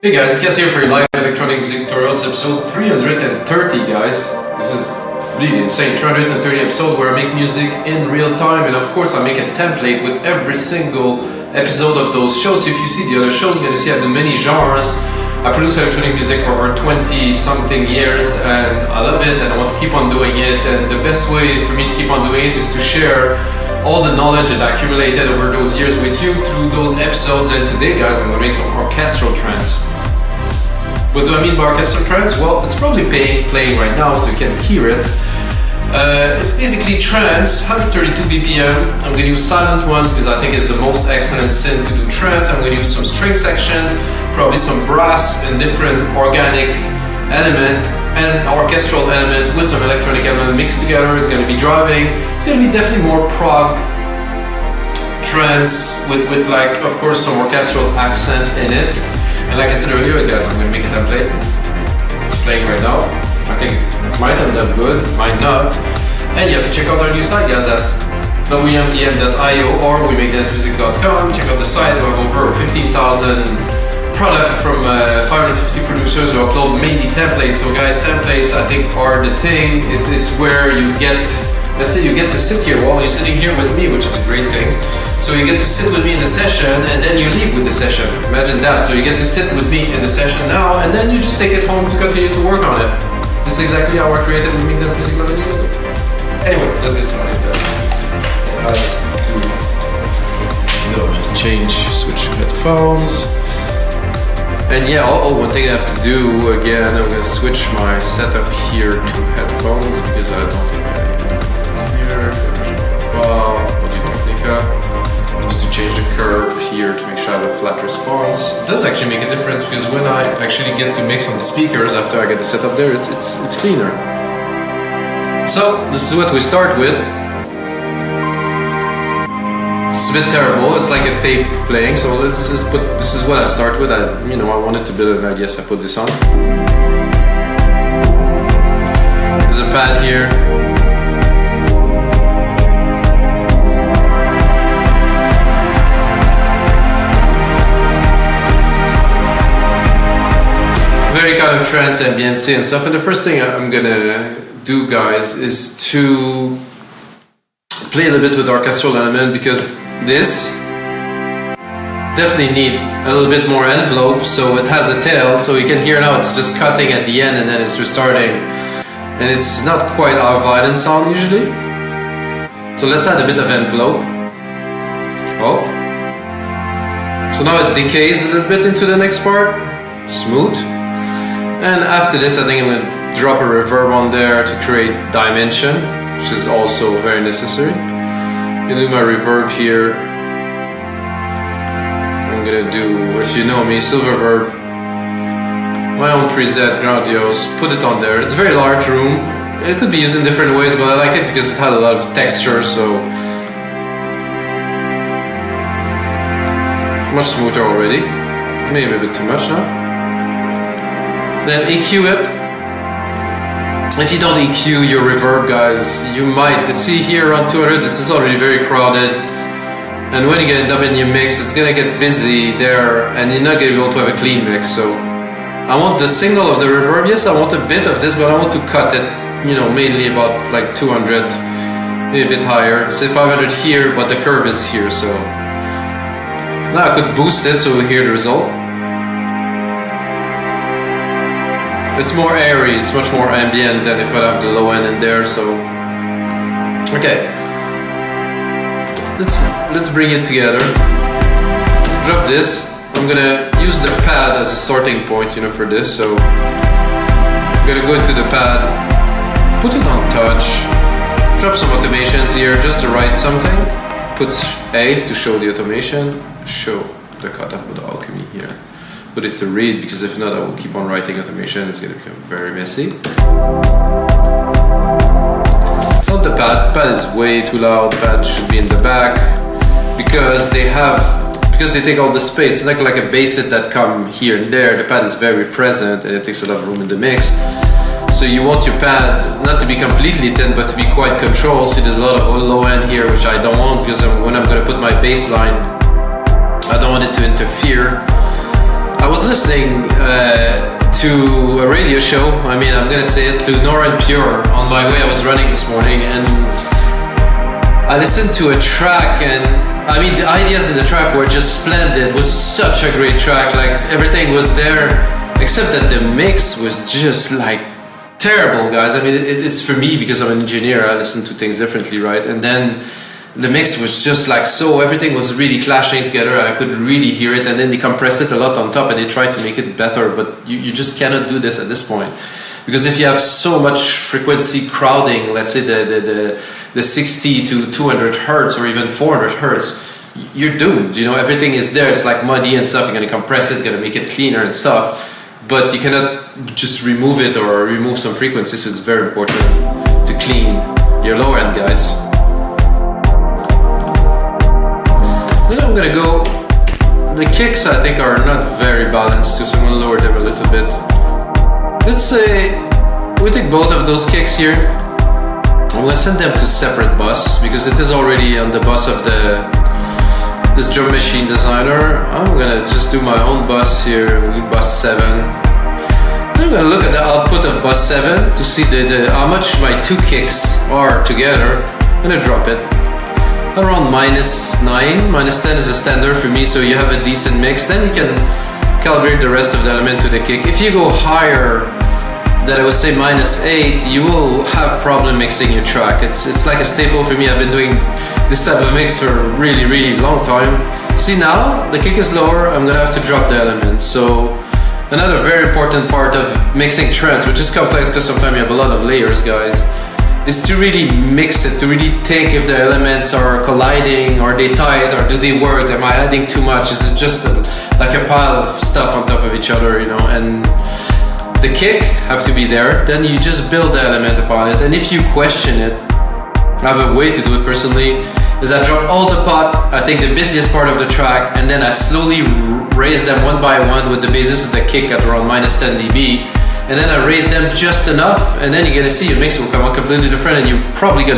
Hey guys, Kickoff here for your live electronic music tutorials, episode 330 guys. This is really insane, 330 episode where I make music in real time, and of course I make a template with every single episode of those shows. So if you see the other shows, you're going to see I do many genres. I produce electronic music for over 20 something years and I love it and I want to keep on doing it, and the best way for me to keep on doing it is to share all the knowledge that I accumulated over those years with you through those episodes. And today guys, I'm going to make some orchestral trance. What do I mean by orchestral trance? Well, it's probably playing right now so you can hear it. It's basically trance, 132 BPM. I'm going to use silent one because I think it's the most excellent synth to do trance. I'm going to use some string sections, probably some brass and different organic element and orchestral element with some electronic element mixed together. It's going to be driving. It's going to be definitely more prog trance with like, of course, some orchestral accent in it. And like I said earlier guys, I'm going to make a template. It's playing right now. I think it might end up good, might not. And you have to check out our new site guys at wmdm.io or wemakedancemusic.com. Check out the site. We have over 15,000 products from 550 producers who upload MIDI templates. So guys, templates I think are the thing. It's where you get, let's say you get to sit here while you're sitting here with me, which is a great thing. So you get to sit with me in the session and then you leave with the session. Imagine that. So you get to sit with me in the session now and then you just take it home to continue to work on it. This is exactly how I created We Make Dance Music Live. Anyway, let's get started. I have to change, switch to headphones. And yeah, one thing I have to do again, I'm going to switch my setup here to headphones because I don't think I have here. Just to change the curve here to make sure I have a flat response. It does actually make a difference because when I actually get to mix on the speakers after I get the setup there, it's cleaner. So this is what we start with. It's a bit terrible. It's like a tape playing. So let's just put. This is what I start with. I wanted to build an idea, so I put this on. There's a pad here. Very kind of trance ambience and stuff. And the first thing I'm gonna do guys is to play a little bit with orchestral element because this definitely need a little bit more envelope, so it has a tail, so you can hear now it's just cutting at the end and then it's restarting, and it's not quite our violin sound usually. So let's add a bit of envelope. Oh, so now it decays a little bit into the next part. Smooth. And after this I think I'm going to drop a reverb on there to create dimension, which is also very necessary. I'm going to do my reverb here. I'm going to do, if you know me, Silververb, my own preset, Grandiose, put it on there. It's a very large room. It could be used in different ways, but I like it because it had a lot of texture, so much smoother already. Maybe a bit too much now. Then EQ it. If you don't EQ your reverb guys, you might see here on 200 this is already very crowded, and when you get it up in your mix it's gonna get busy there and you're not gonna be able to have a clean mix. So I want the signal of the reverb. Yes, I want a bit of this, but I want to cut it, mainly about like 200, maybe a bit higher. Say 500 here, but the curve is here, so now I could boost it so we'll hear the result. It's more airy, it's much more ambient than if I have the low end in there, so okay. Let's bring it together. Drop this. I'm gonna use the pad as a starting point, for this, so I'm gonna go into the pad, put it on touch, drop some automations here just to write something, put A to show the automation, show the cutoff of the alchemy here. Put it to read because if not I will keep on writing automation. It's going to become very messy. It's not the pad. The pad is way too loud. The pad should be in the back because they take all the space. It's not like a bass set that come here and there. The pad is very present and it takes a lot of room in the mix. So you want your pad not to be completely thin but to be quite controlled. See, there's a lot of low end here which I don't want because when I'm going to put my bass line I don't want it to interfere. I was listening to a radio show. I mean, I'm gonna say it, to Nora and Pure on my way. I was running this morning, and I listened to a track, and I mean, the ideas in the track were just splendid. It was such a great track. Like, everything was there, except that the mix was just like terrible, guys. I mean, it's for me, because I'm an engineer, I listen to things differently, right? And then the mix was just like, so everything was really clashing together, and I could really hear it. And then they compressed it a lot on top, and they tried to make it better, but you just cannot do this at this point, because if you have so much frequency crowding, let's say the 60 to 200 hertz or even 400 hertz, you're doomed. You know, everything is there. It's like muddy and stuff. You're gonna compress it, you're gonna make it cleaner and stuff, but you cannot just remove it or remove some frequencies. So it's very important to clean your lower end, guys. Then I'm gonna go, the kicks I think are not very balanced too, so I'm gonna lower them a little bit. Let's say we take both of those kicks here. I'm gonna send them to separate bus, because it is already on the bus of this drum machine designer. I'm gonna just do my own bus here, bus 7. Then I'm gonna look at the output of bus 7 to see how much my two kicks are together. I'm gonna drop it around -9, -10 is a standard for me, so you have a decent mix. Then you can calibrate the rest of the element to the kick. If you go higher than, I would say, -8, you will have problem mixing your track. It's like a staple for me. I've been doing this type of mix for a really, really long time. See, now the kick is lower, I'm gonna have to drop the elements. So another very important part of mixing trance, which is complex because sometimes you have a lot of layers, guys, is to really mix it, to really think if the elements are colliding, are they tight, or do they work, am I adding too much, is it just like a pile of stuff on top of each other, you know? And the kick have to be there, then you just build the element upon it. And if you question it, I have a way to do it personally, is I drop all the pot, I take the busiest part of the track, and then I slowly raise them one by one with the basis of the kick at around -10 dB. And then I raise them just enough, and then you're gonna see your mix will come out completely different, and you're probably you're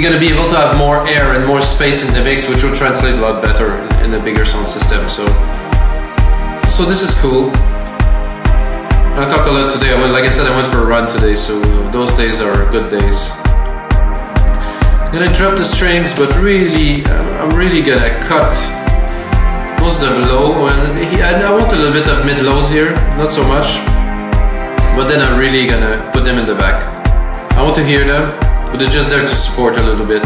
gonna be able to have more air and more space in the mix, which will translate a lot better in a bigger sound system. So this is cool. I talk a lot today. Like I said, I went for a run today, so those days are good days. I'm gonna drop the strings, but really, I'm really gonna cut most of low, and I want a little bit of mid-lows here, not so much, but then I'm really gonna put them in the back. I want to hear them, but they're just there to support a little bit,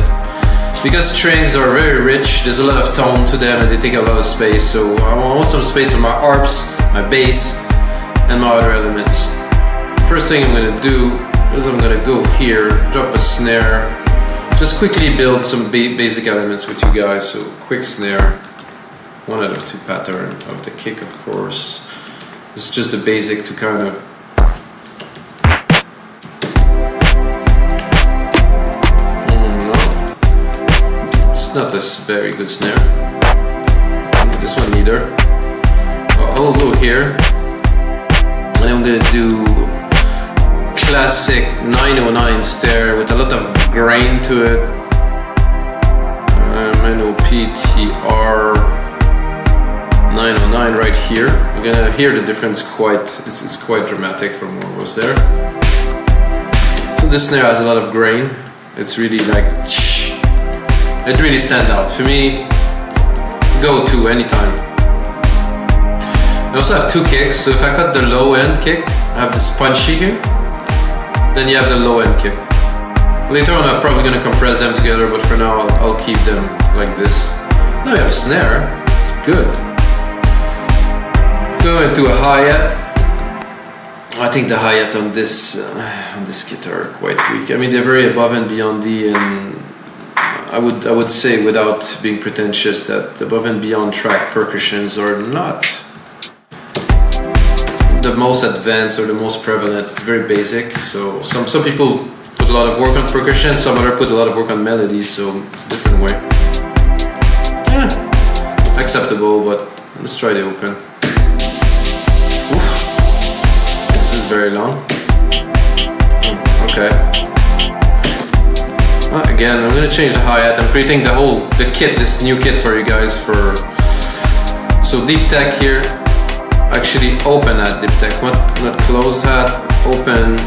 because strings are very rich, there's a lot of tone to them and they take a lot of space, so I want some space for my arps, my bass, and my other elements. First thing I'm gonna do is I'm gonna go here, drop a snare, just quickly build some basic elements with you guys. So quick snare, 1 out of 2 pattern of the kick, of course. This is just the basic to kind of it's not this very good snare. This one neither. I'll go here, and I'm gonna do classic 909 snare with a lot of grain to it. NOPTR 909 right here. You're gonna hear the difference it's quite dramatic from what was there. So this snare has a lot of grain. It's really like, it really stands out. For me, go to anytime. I also have 2 kicks, so if I cut the low end kick, I have this punchy here, then you have the low end kick. Later on I'm probably gonna compress them together, but for now I'll keep them like this. Now you have a snare, it's good. Go into a hi-hat. I think the hi-hat on this kit are quite weak. I mean, they're very above and beyond and I would say, without being pretentious, that above and beyond track percussions are not the most advanced or the most prevalent. It's very basic. So some people put a lot of work on percussion, some other put a lot of work on melodies, so it's a different way. Yeah, acceptable, but let's try the open. Oof. This is very long. Okay. Again, I'm gonna change the hi-hat. I'm creating the kit, this new kit for you guys for So deep tech here, actually open hat deep tech, not closed hat, open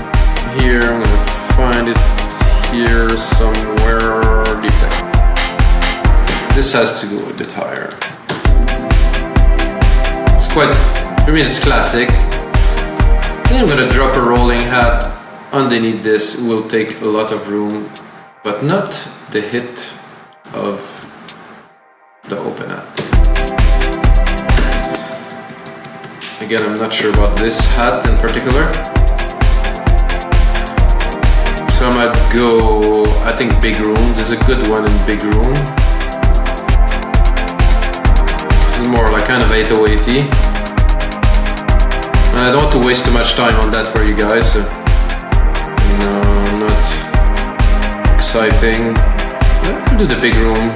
here. I'm gonna find it here somewhere, deep tech. This has to go a bit higher. It's quite, for me it's classic. Then I'm gonna drop a rolling hat underneath this. It will take a lot of room, but not the hit of the open hat. Again, I'm not sure about this hat in particular. So I might go, I think big room. There's a good one in big room. This is more like kind of 808-y. And I don't want to waste too much time on that for you guys. So, no, not exciting. I'll do the big room.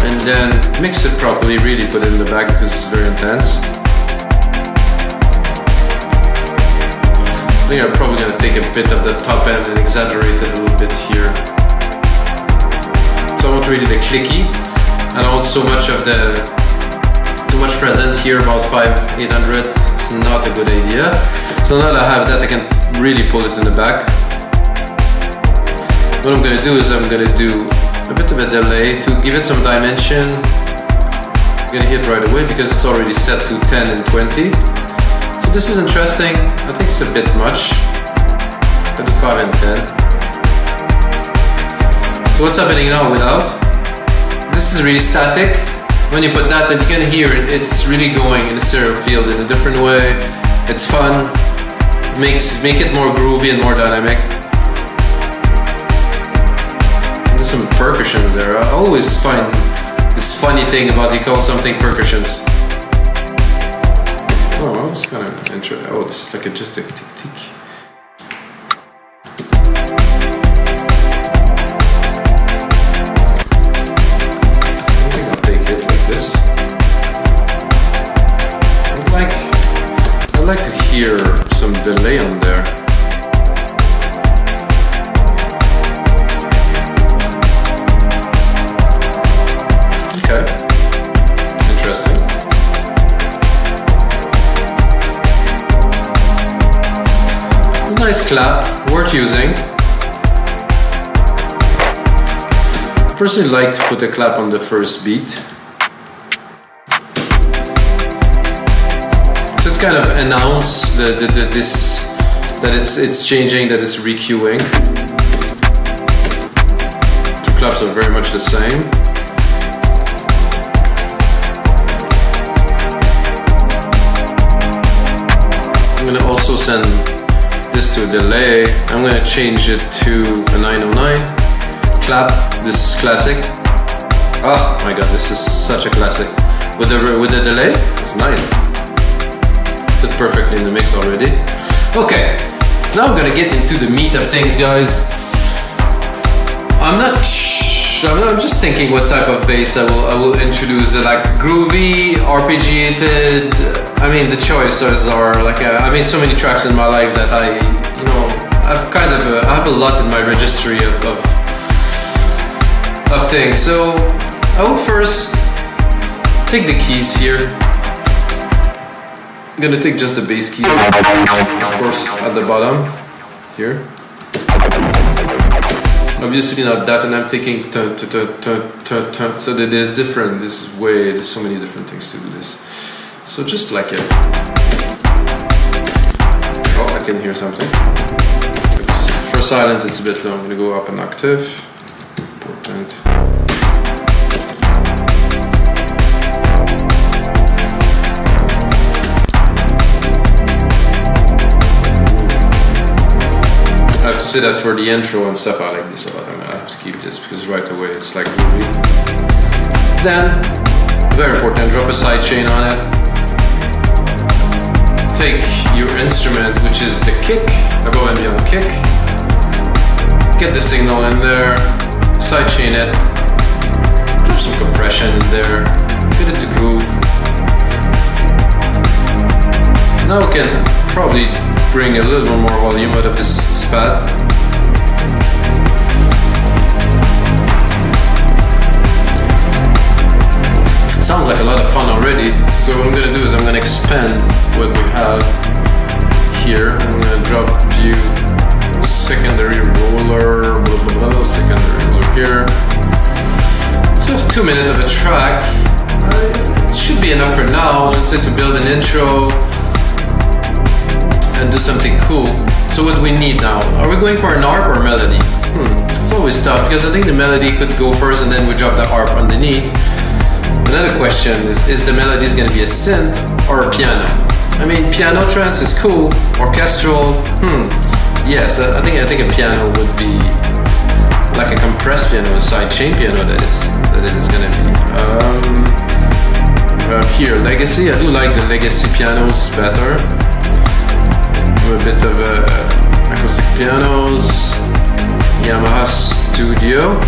And then mix it properly, really put it in the back because it's very intense. I think I'm probably going to take a bit of the top end and exaggerate it a little bit here. So I want really the clicky, and also too much presence here, about 500-800. It's not a good idea. So now that I have that, I can really pull it in the back. What I'm going to do is I'm going to do a bit of a delay to give it some dimension. I'm going to hit right away because it's already set to 10 and 20. So this is interesting. I think it's a bit much. 35 and 10. So what's happening now without? This is really static. When you put that, then you can hear it. It's really going in a stereo field in a different way. It's fun. Make it more groovy and more dynamic. There's some percussions there. I always find this funny thing about you call something percussions. Oh, it's kind of interesting. Oh, it's like just a tick tick. I'd like to hear some delay on there. Okay, interesting. It's a nice clap, worth using. I personally like to put a clap on the first beat. Kind of announce that it's changing, that it's requeuing. Two claps are very much the same. I'm going to also send this to a delay. I'm going to change it to a 909 clap. This is classic. Oh my god, this is such a classic. With the delay, it's nice. Perfectly in the mix already. Okay, now I'm gonna get into the meat of things, guys. I'm just thinking what type of bass I will introduce. Like groovy, arpeggiated. I mean, the choices are like I made so many tracks in my life that I have a lot in my registry of things. So I will first take the keys here. I'm gonna take just the bass keys, of course, at the bottom here. Obviously not that, and I'm taking so that there's different. There's so many different things to do this. So just like it. Oh, I can hear something. For silent, it's a bit low. I'm gonna go up an octave. Important. I have to say that for the intro and stuff, I like this a lot. I have to keep this because right away it's like groovy. Then, very important, drop a sidechain on it. Take your instrument, which is the kick, above and beyond kick. Get the signal in there, sidechain it. Drop some compression in there. Get it to groove. Now we can probably bring a little bit more volume out of this pad. sounds like a lot of fun already. So what I'm gonna do is I'm gonna expand what we have here. I'm gonna drop view secondary roller, secondary roller here. So I have 2 minutes of a track. It should be enough for now. Just say to build an intro and do something cool. So what do we need now? Are we going for an ARP or melody? It's always tough because I think the melody could go first and then we drop the ARP underneath. Another question is the melody going to be a synth or a piano? I mean, piano trance is cool. Orchestral, yes, I think a piano would be like a compressed piano, a sidechain piano that it is going to be. Here, legacy. I do like the legacy pianos better. A bit of acoustic pianos. Yamaha Studio.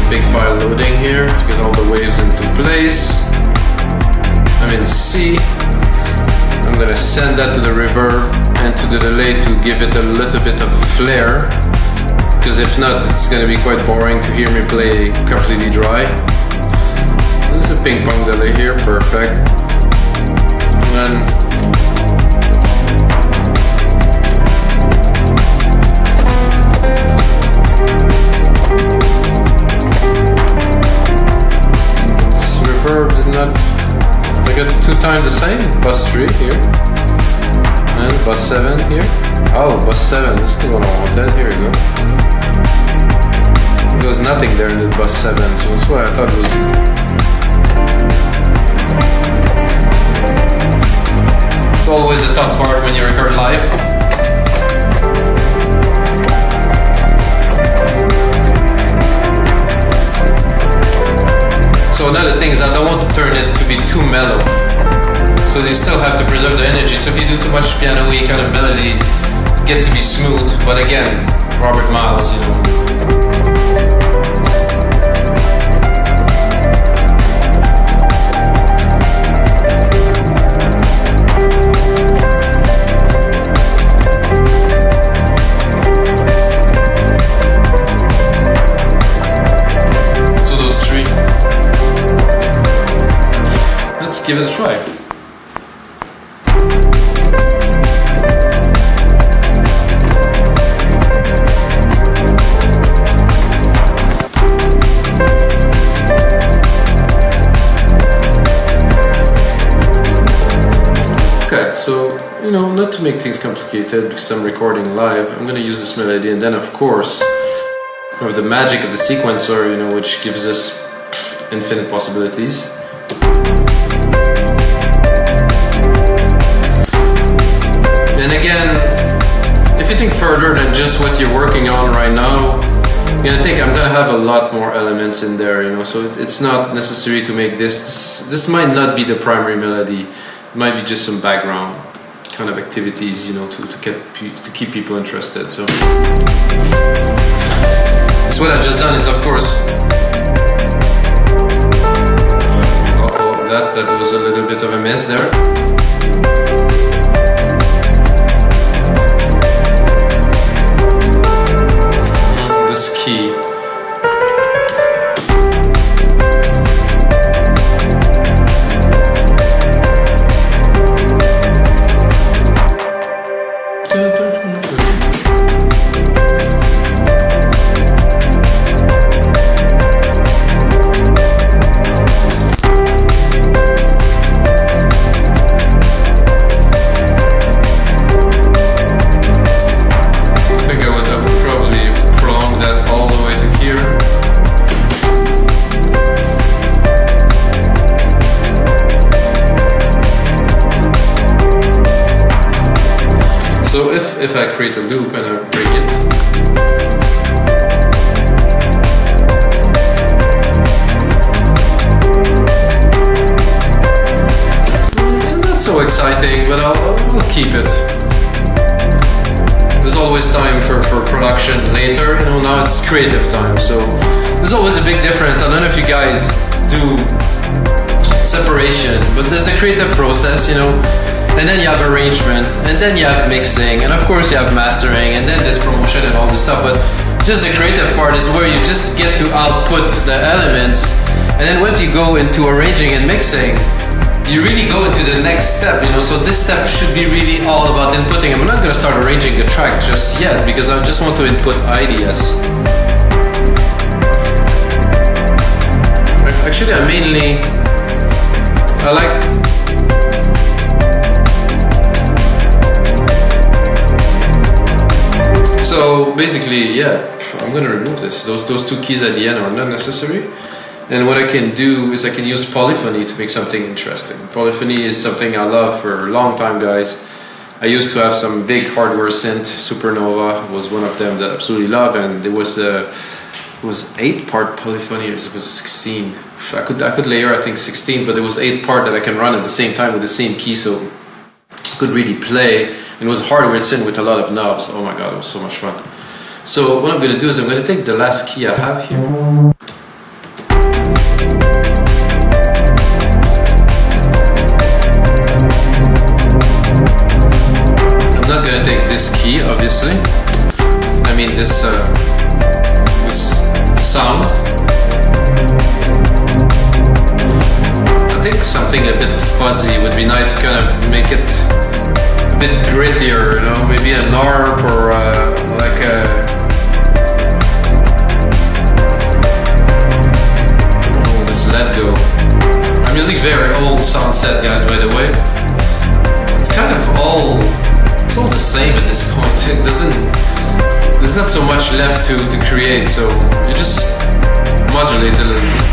Big file loading here to get all the waves into place. I'm in C. I'm gonna send that to the reverb and to the delay to give it a little bit of flair, because if not, it's gonna be quite boring to hear me play completely dry. This is a ping pong delay here, perfect. And then reverb did not. I got 2 times the same. Bus 3 here. And bus 7 here. Oh, bus 7. This is the one I wanted. Here we go. There was nothing there in the bus 7, so that's why I thought it was. It's always a tough part when you record live. So another thing is I don't want to turn it to be too mellow. So you still have to preserve the energy. So if you do too much piano-y kind of melody, get to be smooth. But again, Robert Miles, you know. Give it a try. Okay, so, you know, not to make things complicated because I'm recording live, I'm going to use this melody, and then of course we have the magic of the sequencer, you know, which gives us infinite possibilities. And again, if you think further than just what you're working on right now, you're gonna think I'm gonna have a lot more elements in there, you know. So it's not necessary to make this might not be the primary melody. It might be just some background kind of activities, you know, to keep people interested. So what I've just done is, of course, that was a little bit of a miss there. Key. If I create a loop and I bring it, not so exciting, but I'll keep it. There's always time for production later, you know, now it's creative time, so there's always a big difference. I don't know if you guys do separation, but there's the creative process, you know. And then you have arrangement, and then you have mixing, and of course you have mastering, and then there's promotion and all this stuff. But just the creative part is where you just get to output the elements, and then once you go into arranging and mixing, you really go into the next step, you know. So this step should be really all about inputting. I'm not going to start arranging the track just yet because I just want to input ideas. Actually, I like so basically, yeah, I'm gonna remove this. Those two keys at the end are not necessary. And what I can do is I can use polyphony to make something interesting. Polyphony is something I love for a long time, guys. I used to have some big hardware synth. Supernova was one of them that I absolutely love, and it was 8-part polyphony. It was 16. I could layer, I think, 16, but it was 8-part that I can run at the same time with the same key, so I could really play. And it was hardware synth with a lot of knobs. Oh my god, it was so much fun. So what I'm going to do is I'm going to take the last key I have here. I'm not going to take this key, obviously. I mean this sound. I think something a bit fuzzy would be nice to kind of make it a bit grittier, you know, maybe an ARP or like a... Oh, let's let go. I'm using very old sound set, guys, by the way. It's kind of all the same at this point. It doesn't... There's not so much left to create, so you just modulate a little bit.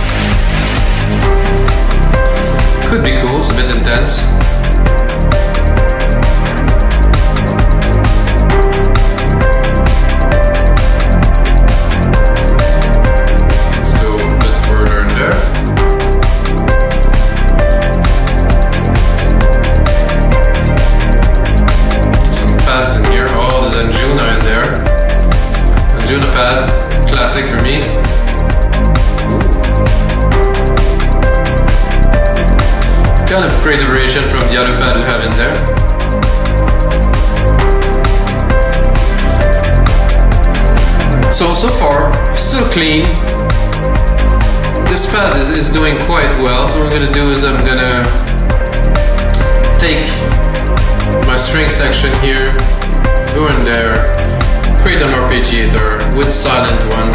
Could be cool, it's a bit intense. Let's go a bit further in there. Some pads in here. Oh, there's Anjuna in there. Anjuna pad, classic for me. Kind of create a variation from the other pad we have in there. So far, still clean. This pad is doing quite well. So what I'm gonna do is I'm gonna take my string section here, go in there, create an Arpeggiator with silent one.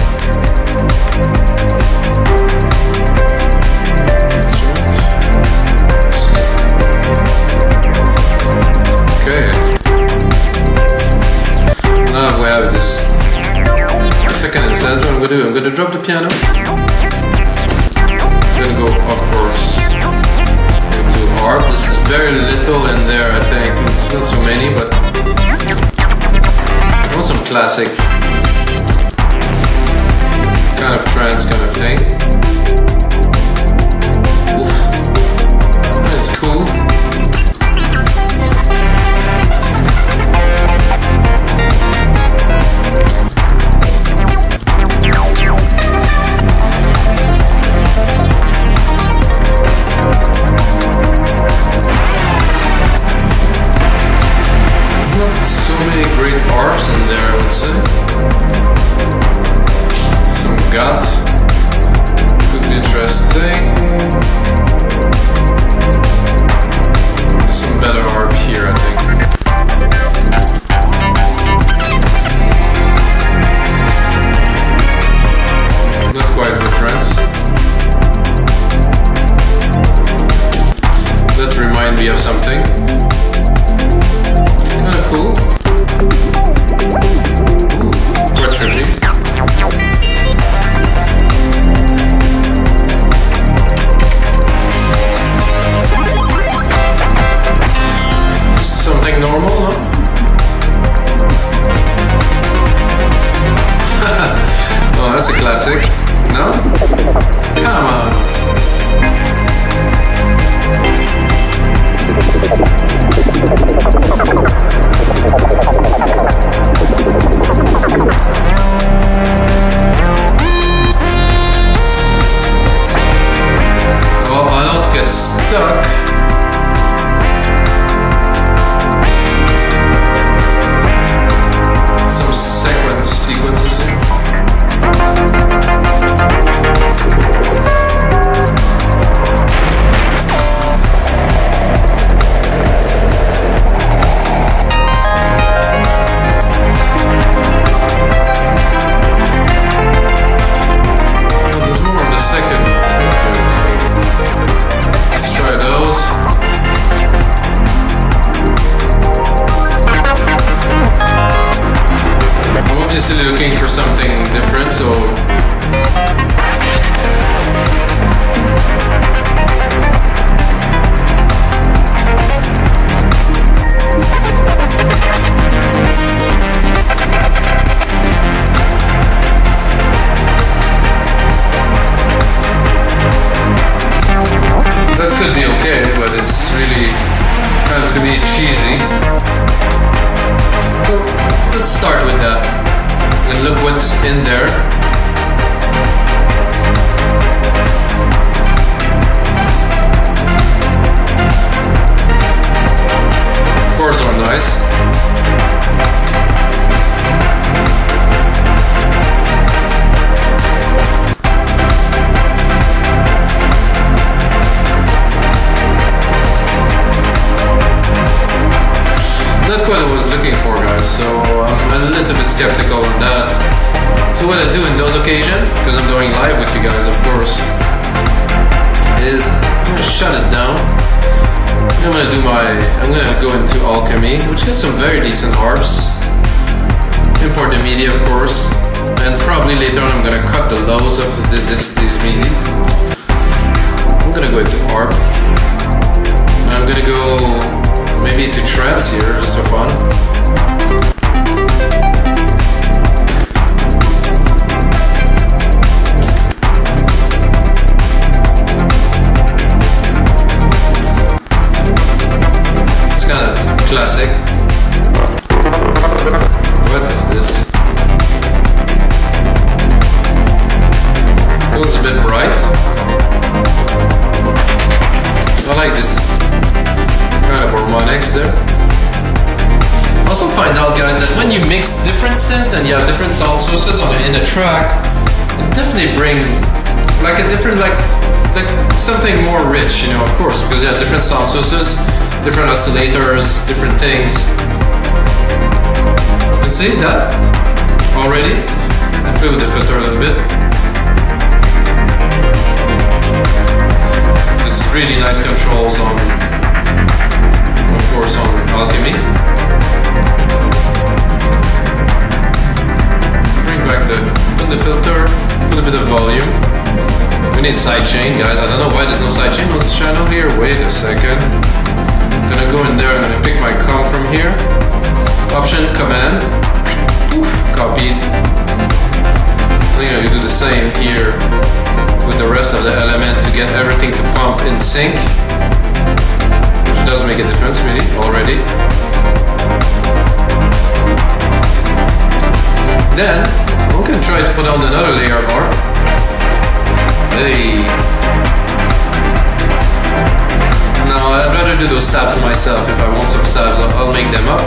Okay. Now we have this second and center. What I'm gonna do, I'm gonna drop the piano. I'm gonna go of course into harp. This is very little in there, I think. It's not so many, but I want some classic kind of trance kind of thing. Oof. That's cool. Great arps in there, I would say. Some gut. skeptical on that. So what I do in those occasions, because I'm going live with you guys, of course, is I'm gonna shut it down. I'm gonna go into Alchemy, which gets some very decent harps. Import the MIDI, of course, and probably later on I'm gonna cut the lows of these MIDIs. I'm gonna go into Arp. I'm gonna go maybe to Trance here, just for fun. It's kind of classic. What is this? Feels a bit bright. I like this kind of harmonics there. Also find out, guys, that when you mix different synth and you have different sound sources in a track, it definitely bring like a different, like something more rich, you know, of course, because you have different sound sources, different oscillators, different things. You see that already? I play with the filter a little bit. Really nice controls on, of course, on Alchemy. Bring back put the filter, put a bit of volume. We need sidechain, guys. I don't know why there's no sidechain on this channel here. Wait a second. I'm gonna go in there, I'm gonna pick my comp from here. Option, Command, poof, copied. I think I'm gonna do the same here with the rest of the element to get everything to pump in sync, which does make a difference really already. Then we can try to put on another layer bar. Hey. No, I'd rather do those stabs myself. If I want some stabs, I'll make them up.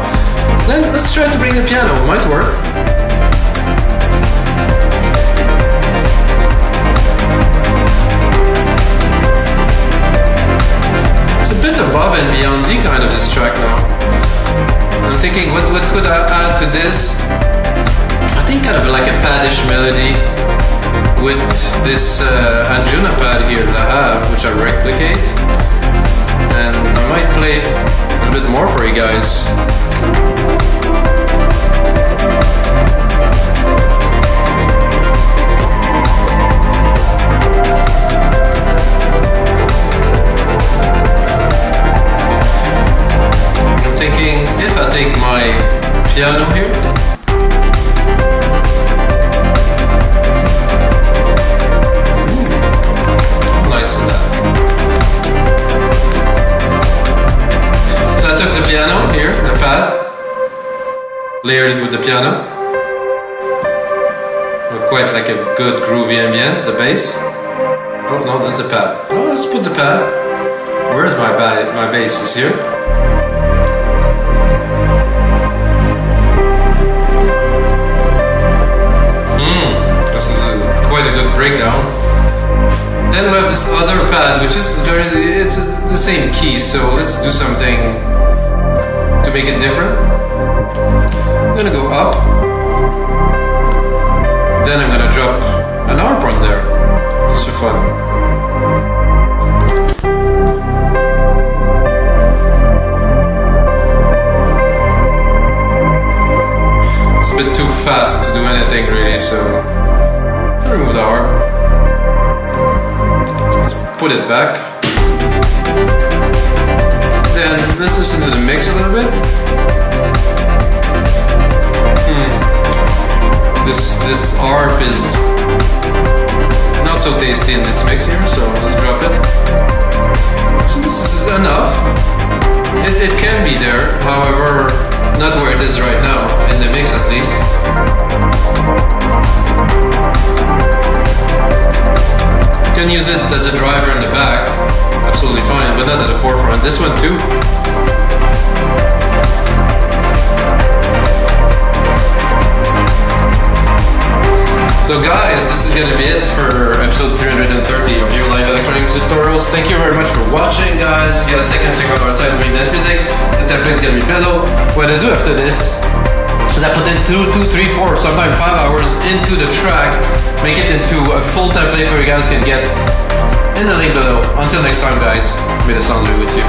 Then let's try to bring the piano. It might work. Above and Beyond kind of this track now. I'm thinking what could I add to this? I think kind of like a padish melody with this Anjuna pad here that I have, which I replicate, and I might play a bit more for you guys. If I take my piano here, how nice is that? So I took the piano here, the pad, layered it with the piano, with quite like a good groovy ambience, the bass. Oh no, this is the pad. Oh, let's put the pad. Where's my bass? Is here. Quite a good breakdown. Then we have this other pad, which is it's the same key, so let's do something to make it different. I'm gonna go up, then I'm gonna drop an arp on there, just for fun. It's a bit too fast to do anything really, so remove the harp. Let's put it back. Then let's listen to the mix a little bit. This harp is not so tasty in this mix here, so let's drop it. So this is enough. It can be there, however, not where it is right now, in the mix at least. You can use it as a driver in the back, absolutely fine, but not at the forefront. This one too. So guys, this is going to be it for episode 330 of your live electronic music tutorials. Thank you very much for watching, guys. If you got a second, check out our site, Music. The template is going to be below. What I do after this Because I put in 2, 3, 4, sometimes 5 hours into the track, make it into a full template where you guys can get in the link below. Until next time, guys, may the sound be with you.